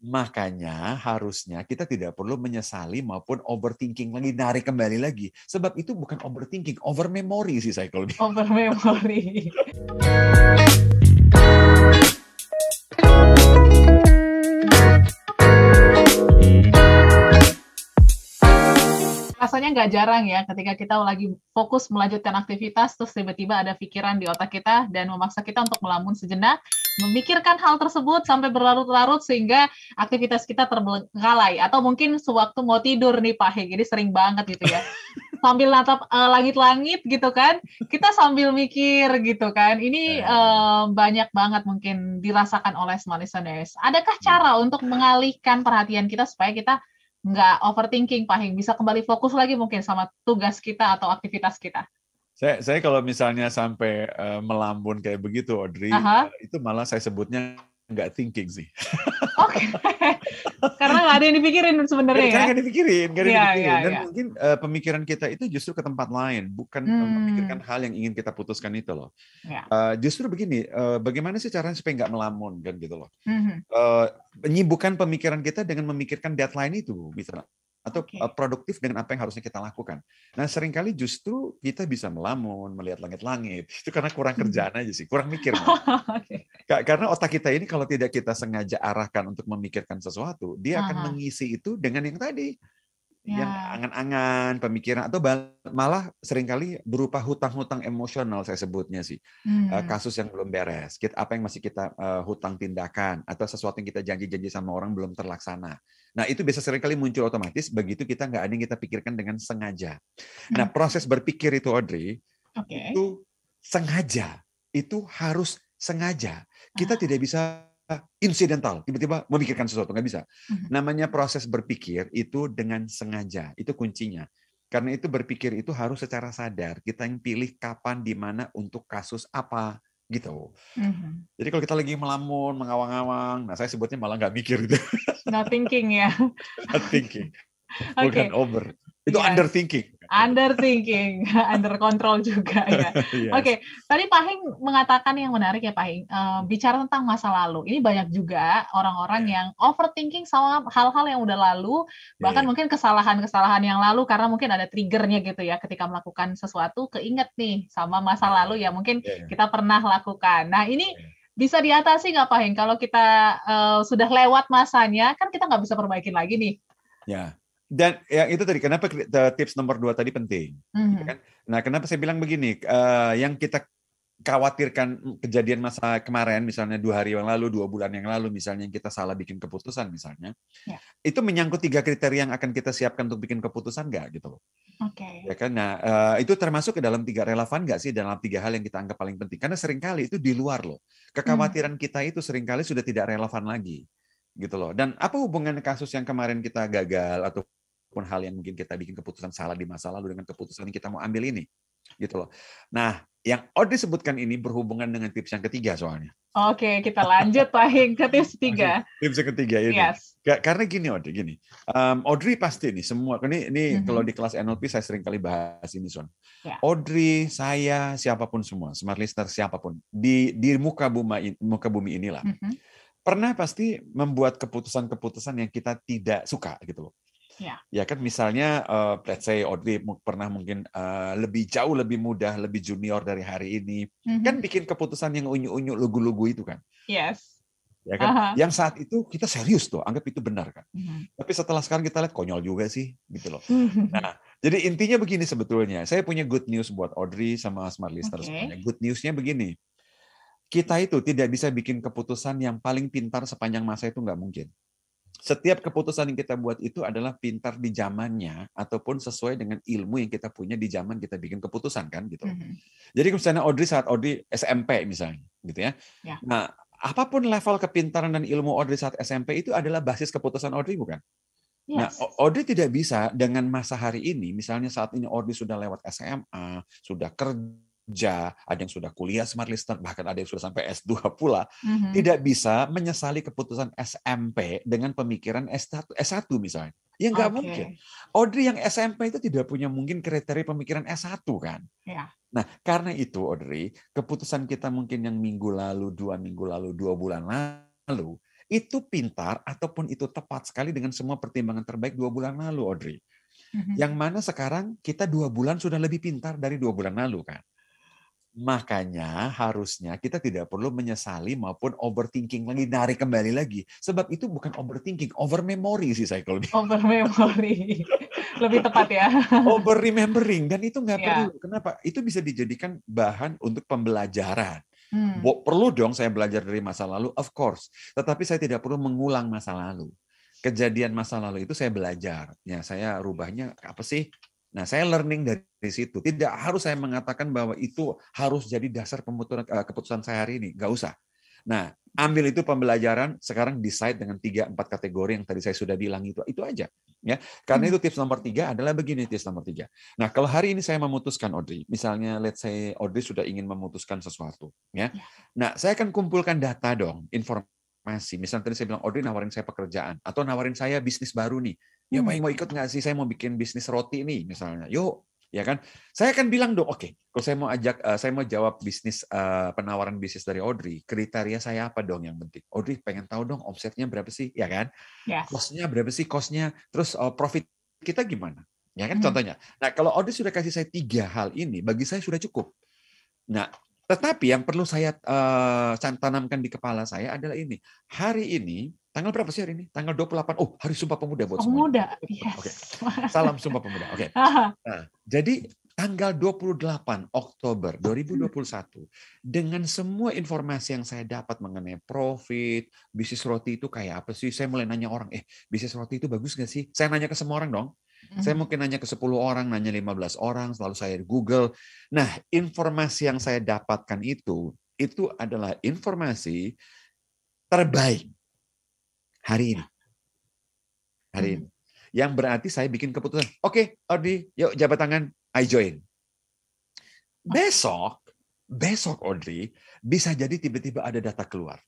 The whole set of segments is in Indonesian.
Makanya harusnya kita tidak perlu menyesali maupun overthinking lagi, narik kembali lagi. Sebab itu bukan overthinking, over memory sih saya kalau Over memory. Rasanya nggak jarang ya ketika kita lagi fokus melanjutkan aktivitas, terus tiba-tiba ada pikiran di otak kita dan memaksa kita untuk melamun sejenak, memikirkan hal tersebut sampai berlarut-larut sehingga aktivitas kita terbengkalai. Atau mungkin sewaktu mau tidur nih Pak Heng, jadi sering banget gitu ya. Sambil natap langit-langit gitu kan, kita sambil mikir gitu kan. Ini banyak banget mungkin dirasakan oleh smart listeners. Adakah cara untuk mengalihkan perhatian kita supaya kita nggak overthinking, Pak Heng, bisa kembali fokus lagi mungkin sama tugas kita atau aktivitas kita? Saya kalau misalnya sampai melambun kayak begitu, Audrey, itu malah saya sebutnya nggak thinking sih. Oke, karena nggak ada yang dipikirin sebenarnya ya? Karena nggak dipikirin. Dan ya. mungkin pemikiran kita itu justru ke tempat lain, bukan memikirkan hal yang ingin kita putuskan itu loh. Ya. Justru begini, bagaimana sih caranya supaya nggak melamun kan gitu loh. Menyibukkan pemikiran kita dengan memikirkan deadline itu, bisa. Atau produktif dengan apa yang harusnya kita lakukan. Nah, seringkali justru kita bisa melamun, melihat langit-langit. Itu karena kurang kerjaan aja sih, kurang mikir. Karena otak kita ini kalau tidak kita sengaja arahkan untuk memikirkan sesuatu, dia akan mengisi itu dengan yang tadi. Yang angan-angan, pemikiran, atau malah seringkali berupa hutang-hutang emosional saya sebutnya sih. Kasus yang belum beres, apa yang masih kita hutang tindakan, atau sesuatu yang kita janji-janji sama orang belum terlaksana. Nah, itu bisa seringkali muncul otomatis, begitu kita nggak ada yang kita pikirkan dengan sengaja. Nah, proses berpikir itu, Audrey, itu sengaja. Itu harus sengaja. Kita tidak bisa insidental, tiba-tiba memikirkan sesuatu, nggak bisa. Namanya proses berpikir itu dengan sengaja, itu kuncinya. Karena itu berpikir itu harus secara sadar, kita yang pilih kapan, di mana, untuk kasus apa, gitu. Jadi kalau kita lagi melamun, mengawang-awang, nah saya sebutnya malah nggak mikir gitu. Not thinking ya. Not thinking. Bukan over. Itu underthinking. Underthinking, under control juga ya. Oke, tadi Pak Heng mengatakan yang menarik ya Pak Heng, bicara tentang masa lalu. Ini banyak juga orang-orang yang overthinking sama hal-hal yang udah lalu, bahkan mungkin kesalahan-kesalahan yang lalu karena mungkin ada triggernya gitu ya, ketika melakukan sesuatu keinget nih sama masa lalu ya mungkin kita pernah lakukan. Nah ini bisa diatasi nggak Pak Heng kalau kita sudah lewat masanya, kan kita nggak bisa perbaikin lagi nih. Ya. Dan yang itu tadi, kenapa tips nomor 2 tadi penting? Gitu kan? Nah, kenapa saya bilang begini, yang kita khawatirkan kejadian masa kemarin, misalnya 2 hari yang lalu, 2 bulan yang lalu, misalnya yang kita salah bikin keputusan misalnya, itu menyangkut 3 kriteria yang akan kita siapkan untuk bikin keputusan nggak gitu loh. Ya kan? Nah, itu termasuk ke dalam 3 relevan nggak sih dalam 3 hal yang kita anggap paling penting? Karena seringkali itu di luar loh. Kekhawatiran kita itu seringkali sudah tidak relevan lagi. Gitu loh. Dan apa hubungan kasus yang kemarin kita gagal atau pun hal yang mungkin kita bikin keputusan salah di masa lalu dengan keputusan yang kita mau ambil ini, gitu loh. Nah, yang Audrey sebutkan ini berhubungan dengan tips yang ketiga soalnya. Oke, kita lanjut Pak Heng ke tips 3. Tips yang ketiga ini. Karena gini Audrey, gini. Audrey pasti nih semua, ini kalau di kelas NLP saya sering kali bahas ini, Son. Audrey, saya, siapapun semua, smart listener siapapun di muka bumi inilah. Pernah pasti membuat keputusan-keputusan yang kita tidak suka gitu loh. Ya kan, misalnya let's say Audrey pernah mungkin jauh lebih mudah, lebih junior dari hari ini, kan bikin keputusan yang unyu-unyu, lugu-lugu itu kan. Yes. Ya kan? Yang saat itu kita serius tuh, anggap itu benar kan. Tapi setelah sekarang kita lihat konyol juga sih, gitu loh. Nah, jadi intinya begini sebetulnya. Saya punya good news buat Audrey sama smart listener semuanya. Good news-nya begini. Kita itu tidak bisa bikin keputusan yang paling pintar sepanjang masa, itu nggak mungkin. Setiap keputusan yang kita buat itu adalah pintar di zamannya ataupun sesuai dengan ilmu yang kita punya di zaman kita bikin keputusan kan gitu. Jadi misalnya Audrey saat Audrey SMP misalnya gitu ya. Nah, apapun level kepintaran dan ilmu Audrey saat SMP itu adalah basis keputusan Audrey, bukan? Nah, Audrey tidak bisa dengan masa hari ini, misalnya saat ini Audrey sudah lewat SMA, sudah kerja, ada yang sudah kuliah smart listener, bahkan ada yang sudah sampai S2 pula, tidak bisa menyesali keputusan SMP dengan pemikiran S1 misalnya. Ya nggak mungkin. Audrey yang SMP itu tidak punya mungkin kriteria pemikiran S1 kan. Nah, karena itu Audrey, keputusan kita mungkin yang minggu lalu, 2 minggu lalu, 2 bulan lalu, itu pintar ataupun itu tepat sekali dengan semua pertimbangan terbaik 2 bulan lalu, Audrey. Yang mana sekarang kita 2 bulan sudah lebih pintar dari 2 bulan lalu kan. Makanya harusnya kita tidak perlu menyesali maupun overthinking lagi, narik kembali lagi. Sebab itu bukan overthinking, over memory sih saya kalau over memory. Lebih tepat ya. Over remembering, dan itu nggak perlu. Kenapa? Itu bisa dijadikan bahan untuk pembelajaran. Perlu dong saya belajar dari masa lalu, of course. Tetapi saya tidak perlu mengulang masa lalu. Kejadian masa lalu itu saya belajar. Ya, saya rubahnya apa sih? Nah, saya learning dari situ. Tidak harus saya mengatakan bahwa itu harus jadi dasar keputusan saya hari ini. Nggak usah. Nah, ambil itu pembelajaran, sekarang decide dengan 3-4 kategori yang tadi saya sudah bilang itu aja. Ya, karena itu tips nomor 3 adalah begini, tips nomor 3. Nah, kalau hari ini saya memutuskan, Audrey, misalnya let's say Audrey sudah ingin memutuskan sesuatu. Ya. Nah, saya akan kumpulkan data dong, informasi. Misalnya tadi saya bilang, Audrey nawarin saya pekerjaan, atau nawarin saya bisnis baru nih. Ya, mau ikut nggak sih? Saya mau bikin bisnis roti nih, misalnya. Yuk, ya kan? Saya akan bilang dong, oke, kalau saya mau jawab bisnis penawaran bisnis dari Audrey, kriteria saya apa dong yang penting? Audrey pengen tahu dong omsetnya berapa sih, ya kan? Cost-nya berapa sih cost-nya? Terus profit kita gimana? Ya kan contohnya. Nah, kalau Audrey sudah kasih saya 3 hal ini, bagi saya sudah cukup. Nah, tetapi yang perlu saya tanamkan di kepala saya adalah ini. Hari ini tanggal berapa sih hari ini? Tanggal 28. Oh, Hari Sumpah Pemuda buat semua. Pemuda. Yes. Oke. Salam Sumpah Pemuda. Oke. Nah, jadi tanggal 28 Oktober 2021 dengan semua informasi yang saya dapat mengenai profit, bisnis roti itu kayak apa sih? Saya mulai nanya orang, bisnis roti itu bagus nggak sih? Saya nanya ke semua orang dong. Saya mungkin nanya ke 10 orang, nanya 15 orang, selalu saya Google. Nah, informasi yang saya dapatkan itu adalah informasi terbaik hari ini. Hari ini. Yang berarti saya bikin keputusan, oke, Audrey, yuk jabat tangan, I join. Besok Audrey, bisa jadi tiba-tiba ada data keluar.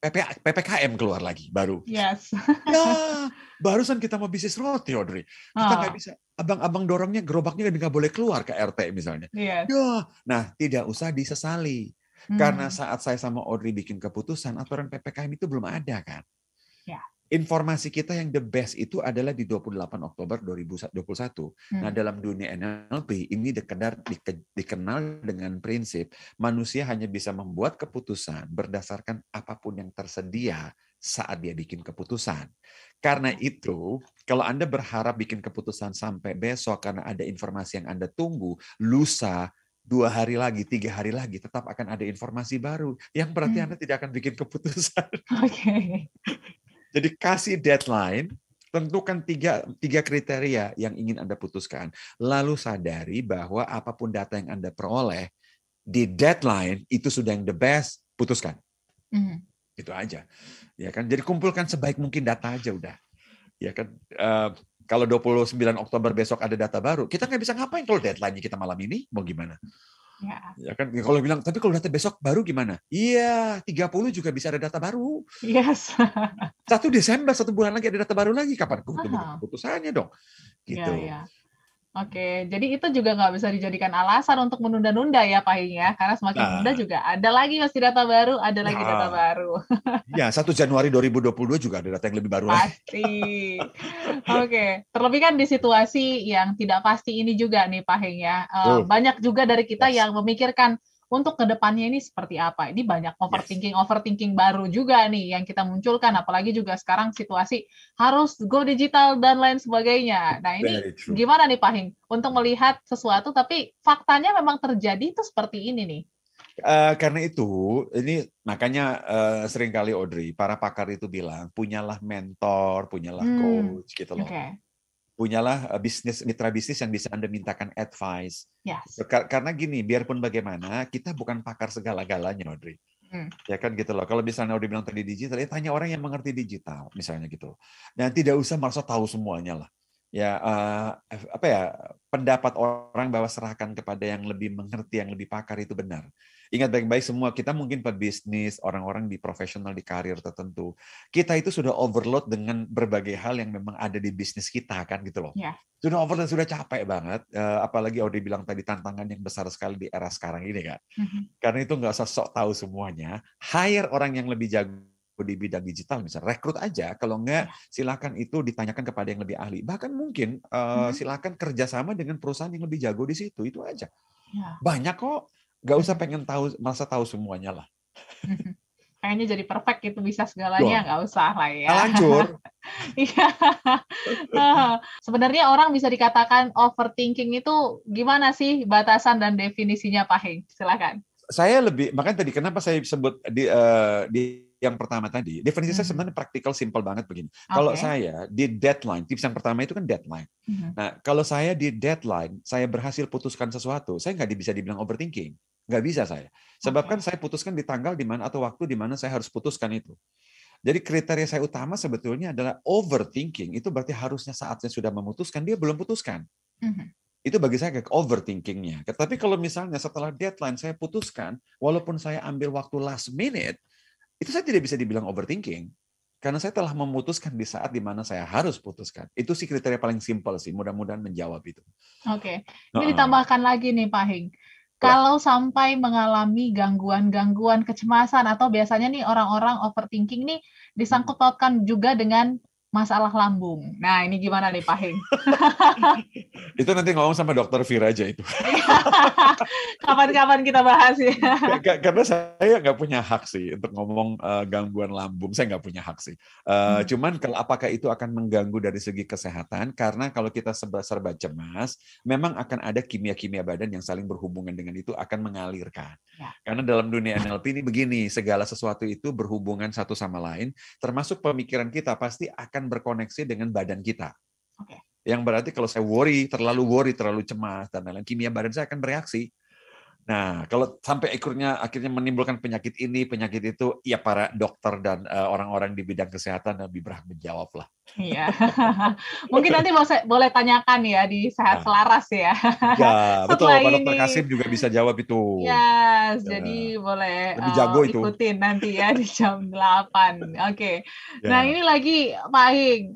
PPKM keluar lagi, baru. Yes. Ya, barusan kita mau bisnis roti, Audrey. Kita nggak bisa, abang-abang dorongnya, gerobaknya nggak boleh keluar ke RT misalnya. Yes. Ya, nah tidak usah disesali. Karena saat saya sama Audrey bikin keputusan, aturan PPKM itu belum ada kan. Ya. Informasi kita yang the best itu adalah di 28 Oktober 2021. Nah, dalam dunia NLP ini dikenal dengan prinsip manusia hanya bisa membuat keputusan berdasarkan apapun yang tersedia saat dia bikin keputusan. Karena itu, kalau Anda berharap bikin keputusan sampai besok karena ada informasi yang Anda tunggu, lusa, 2 hari lagi, 3 hari lagi, tetap akan ada informasi baru. Yang berarti Anda tidak akan bikin keputusan. Oke. Jadi kasih deadline, tentukan 3 kriteria yang ingin Anda putuskan. Lalu sadari bahwa apapun data yang Anda peroleh, di deadline itu sudah yang the best, putuskan. Itu aja. Ya kan? Jadi kumpulkan sebaik mungkin data aja udah. Ya kan? Kalau 29 Oktober besok ada data baru, kita nggak bisa ngapain kalau deadline-nya kita malam ini, mau gimana? Ya kan, kalau bilang, tapi kalau data besok baru gimana? Iya, 30 juga bisa ada data baru. Yes. 1 Desember, 1 bulan lagi ada data baru lagi, kapan keputusannya dong? Gitu. Ya. Oke, jadi itu juga nggak bisa dijadikan alasan untuk menunda-nunda ya Pak Hing ya, karena semakin menunda juga ada lagi masih data baru, ada lagi data baru. Ya, 1 Januari 2022 juga ada data yang lebih baru. Pasti. Oke, terlebih kan di situasi yang tidak pasti ini juga nih Pak Hing ya, banyak juga dari kita yang memikirkan untuk kedepannya ini seperti apa. Ini banyak overthinking baru juga nih yang kita munculkan, apalagi juga sekarang situasi harus go digital dan lain sebagainya. Nah ini gimana nih Pak Hing untuk melihat sesuatu tapi faktanya memang terjadi itu seperti ini nih? Karena itu, ini makanya seringkali Audrey, para pakar itu bilang, punyalah mentor, punyalah coach gitu loh. Punyalah mitra bisnis yang bisa Anda mintakan advice. Yes. Karena gini, biarpun bagaimana, kita bukan pakar segala-galanya, Audrey. Ya kan gitu loh. Kalau misalnya Audrey bilang tadi digital, ya tanya orang yang mengerti digital, misalnya gitu. Dan tidak usah merasa tahu semuanya lah. Ya pendapat orang bahwa serahkan kepada yang lebih mengerti, yang lebih pakar itu benar. Ingat baik-baik semua, kita mungkin pebisnis, orang-orang di profesional, di karir tertentu. Kita itu sudah overload dengan berbagai hal yang memang ada di bisnis kita, kan gitu loh. Yeah. Sudah overload, sudah capek banget. Apalagi Audrey bilang tadi, tantangan yang besar sekali di era sekarang ini kan. Karena itu nggak usah sok tahu semuanya. Hire orang yang lebih jago di bidang digital, misalnya rekrut aja. Kalau enggak, silakan itu ditanyakan kepada yang lebih ahli. Bahkan mungkin silakan kerjasama dengan perusahaan yang lebih jago di situ. Itu aja. Banyak kok. Nggak usah pengen tahu, merasa tahu semuanya lah. Kayaknya jadi perfect itu bisa segalanya, nggak usah lah ya. Hancur. Iya. Sebenarnya orang bisa dikatakan overthinking itu gimana sih batasan dan definisinya, Pak Heng? Silakan. Saya lebih, makanya tadi kenapa saya sebut di yang pertama tadi, definisi saya sebenarnya praktikal, simpel banget begini. Kalau saya di deadline, tips yang pertama itu kan deadline. Nah, kalau saya di deadline, saya berhasil putuskan sesuatu, saya nggak bisa dibilang overthinking. Nggak bisa saya. Sebab kan saya putuskan di tanggal di mana atau waktu di mana saya harus putuskan itu. Jadi kriteria saya utama sebetulnya adalah overthinking. Itu berarti harusnya saat saya sudah memutuskan, dia belum putuskan. Itu bagi saya kayak overthinkingnya. Tapi kalau misalnya setelah deadline saya putuskan, walaupun saya ambil waktu last minute, itu saya tidak bisa dibilang overthinking. Karena saya telah memutuskan di saat di mana saya harus putuskan. Itu sih kriteria paling simpel sih. Mudah-mudahan menjawab itu. Oke. Ini ditambahkan lagi nih Pak Heng. Kalau sampai mengalami gangguan-gangguan kecemasan atau biasanya nih orang-orang overthinking nih disangkut pautkan juga dengan masalah lambung. Nah, ini gimana nih Pak Heng? Itu nanti ngomong sama dokter Vira aja itu. Kapan-kapan kita bahas ya. Karena saya nggak punya hak sih untuk ngomong gangguan lambung. Saya nggak punya hak sih. Cuman kalau apakah itu akan mengganggu dari segi kesehatan? Karena kalau kita serba cemas, memang akan ada kimia-kimia badan yang saling berhubungan dengan itu akan mengalirkan. Ya. Karena dalam dunia NLP ini begini, segala sesuatu itu berhubungan satu sama lain, termasuk pemikiran kita pasti akan berkoneksi dengan badan kita. Yang berarti kalau saya terlalu cemas, dan lain-lain, kimia badan saya akan bereaksi. Nah, kalau sampai akhirnya menimbulkan penyakit ini, penyakit itu, ya para dokter dan orang-orang di bidang kesehatan lebih berhak menjawab lah. Iya. Mungkin nanti boleh tanyakan ya di Sehat Selaras ya. Ya, betul. Pak Dokter Kasim juga bisa jawab itu. Yes, jadi boleh ikutin nanti ya di jam 8. Oke. Nah, ini lagi Pak Heng,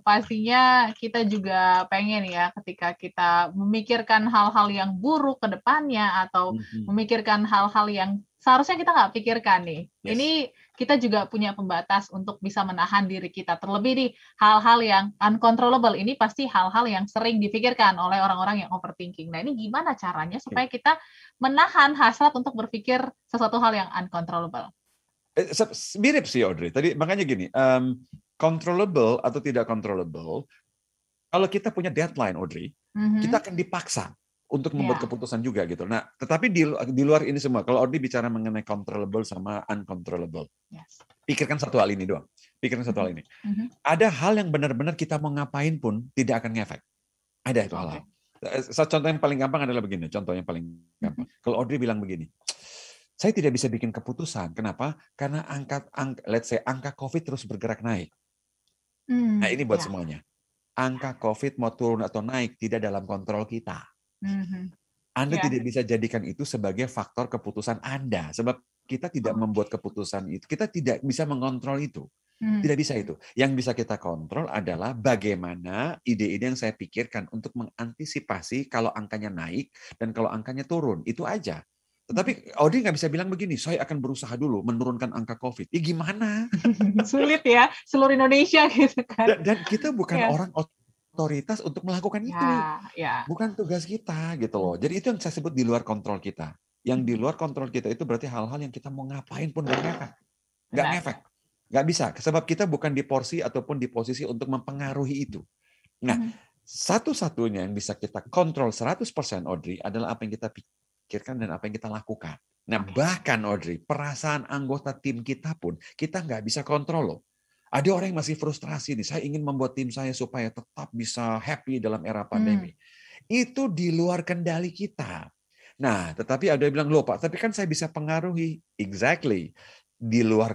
pastinya kita juga pengen ya ketika kita memikirkan hal-hal yang buruk ke depannya atau memikirkan hal-hal yang seharusnya kita nggak pikirkan nih. Ini kita juga punya pembatas untuk bisa menahan diri kita. Terlebih di hal-hal yang uncontrollable. Ini pasti hal-hal yang sering dipikirkan oleh orang-orang yang overthinking. Nah, ini gimana caranya supaya kita menahan hasrat untuk berpikir sesuatu hal yang uncontrollable? Mirip sih, Audrey. Tadi makanya gini, controllable atau tidak controllable, kalau kita punya deadline, Audrey, kita akan dipaksa untuk membuat keputusan juga gitu. Nah, tetapi di luar ini semua, kalau Audrey bicara mengenai controllable sama uncontrollable, pikirkan satu hal ini doang. Pikirkan satu hal ini. Ada hal yang benar-benar kita mau ngapain pun tidak akan ngefek. Ada itu hal-hal. Contoh yang paling gampang adalah begini. Contoh yang paling gampang. Kalau Audrey bilang begini, saya tidak bisa bikin keputusan. Kenapa? Karena angka COVID terus bergerak naik. Nah, ini buat semuanya. Angka COVID mau turun atau naik tidak dalam kontrol kita. Anda tidak bisa jadikan itu sebagai faktor keputusan Anda, sebab kita tidak membuat keputusan itu, kita tidak bisa mengontrol itu, tidak bisa itu. Yang bisa kita kontrol adalah bagaimana ide-ide yang saya pikirkan untuk mengantisipasi kalau angkanya naik dan kalau angkanya turun, itu aja. Tetapi Audrey nggak bisa bilang begini, saya akan berusaha dulu menurunkan angka COVID. Ya gimana? Sulit ya, seluruh Indonesia gitu kan. Dan kita bukan orang otoritas untuk melakukan itu, bukan tugas kita gitu loh. Jadi itu yang saya sebut di luar kontrol kita. Yang di luar kontrol kita itu berarti hal-hal yang kita mau ngapain pun nggak ngefek, nggak bisa. Sebab kita bukan di porsi ataupun di posisi untuk mempengaruhi itu. Nah, satu-satunya yang bisa kita kontrol 100% Audrey adalah apa yang kita pikirkan dan apa yang kita lakukan. Nah, bahkan Audrey, perasaan anggota tim kita pun kita nggak bisa kontrol loh. Ada orang yang masih frustrasi nih, saya ingin membuat tim saya supaya tetap bisa happy dalam era pandemi. Itu di luar kendali kita. Nah, tetapi ada yang bilang, loh Pak, tapi kan saya bisa pengaruhi. Exactly. Di luar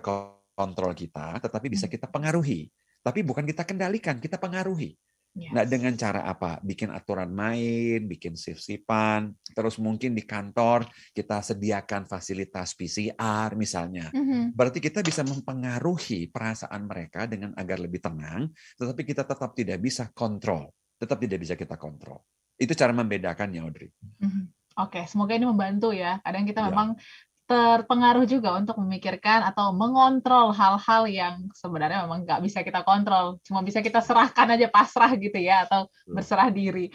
kontrol kita, tetapi bisa kita pengaruhi. Tapi bukan kita kendalikan, kita pengaruhi. Nah, dengan cara apa? Bikin aturan main, bikin shift-shiftan, terus mungkin di kantor kita sediakan fasilitas PCR misalnya. Berarti kita bisa mempengaruhi perasaan mereka dengan agar lebih tenang, tetapi kita tetap tidak bisa kontrol. Tetap tidak bisa kita kontrol. Itu cara membedakannya, Audrey. Oke, semoga ini membantu ya. Kadang kita memang terpengaruh juga untuk memikirkan atau mengontrol hal-hal yang sebenarnya memang nggak bisa kita kontrol, cuma bisa kita serahkan aja, pasrah gitu ya, atau berserah diri.